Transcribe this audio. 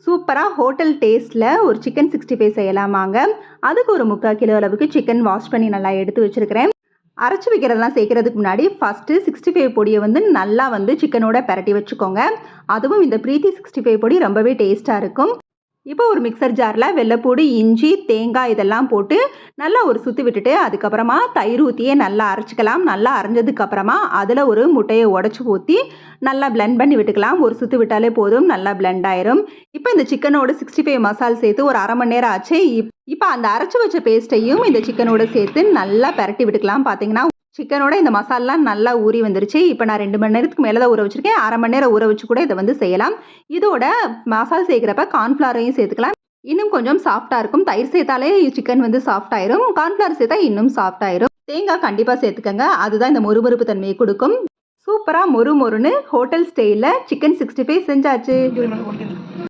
சூப்பராக ஹோட்டல் டேஸ்ட்டில் ஒரு சிக்கன் 65 செய்யலாமாங்க. அதுக்கு ஒரு 3/4 கிலோ அளவுக்கு சிக்கன் வாஷ் பண்ணி நல்லா எடுத்து வச்சுருக்கிறேன். அரைச்சி வைக்கிறதெல்லாம் சேர்க்கறதுக்கு முன்னாடி ஃபஸ்ட்டு 65 பொடியை நல்லா சிக்கனோட பிரட்டி வச்சுக்கோங்க. அதுவும் இந்த பிரீத்தி 65 பொடி ரொம்பவே டேஸ்ட்டாக இருக்கும். இப்போ ஒரு மிக்சர் ஜாரில் வெள்ளைப்பூடு, இஞ்சி, தேங்காய் இதெல்லாம் போட்டு நல்லா ஒரு சுற்றி விட்டுட்டு அதுக்கப்புறமா தயிர் ஊற்றியே நல்லா அரைச்சிக்கலாம். நல்லா அரைஞ்சதுக்கப்புறமா அதில் ஒரு முட்டையை உடச்சி ஊற்றி நல்லா பிளெண்ட் பண்ணி விட்டுக்கலாம். ஒரு சுற்றி விட்டாலே போதும், நல்லா பிளெண்ட் ஆயிரும். இப்போ இந்த சிக்கனோட 65 மசால் சேர்த்து ஒரு 1/2 மணி நேரம் ஆச்சு. இப்போ அந்த அரைச்சி வச்ச பேஸ்ட்டையும் இந்த சிக்கனோட சேர்த்து நல்லா பிரட்டி விட்டுக்கலாம். பார்த்தீங்கன்னா சிக்கனோட இந்த மசாலாம் நல்லா ஊறி வந்துருச்சு. இப்போ நான் 2 மணி நேரத்துக்கு மேலே தான் ஊற வச்சுருக்கேன். 1/2 மணி நேரம் ஊற வச்சு கூட இதை செய்யலாம். இதோட மசால் சேர்க்குறப்ப கார்ன்ஃப்ளவரையும் சேர்த்துக்கலாம். இன்னும் கொஞ்சம் சாஃப்டாக இருக்கும். தயிர் சேர்த்தாலே சிக்கன் சாஃப்ட் ஆயிரும். கார்ன்ஃப்ளவர் சேர்த்தா இன்னும் சாஃப்ட் ஆயிரும். தேங்காய் கண்டிப்பாக சேர்த்துக்கங்க. அதுதான் இந்த மொறுமொறுப்பு தன்மையை கொடுக்கும். சூப்பராக மொறு மொறுன்னு ஹோட்டல் ஸ்டைலில் சிக்கன் 65 செஞ்சாச்சு.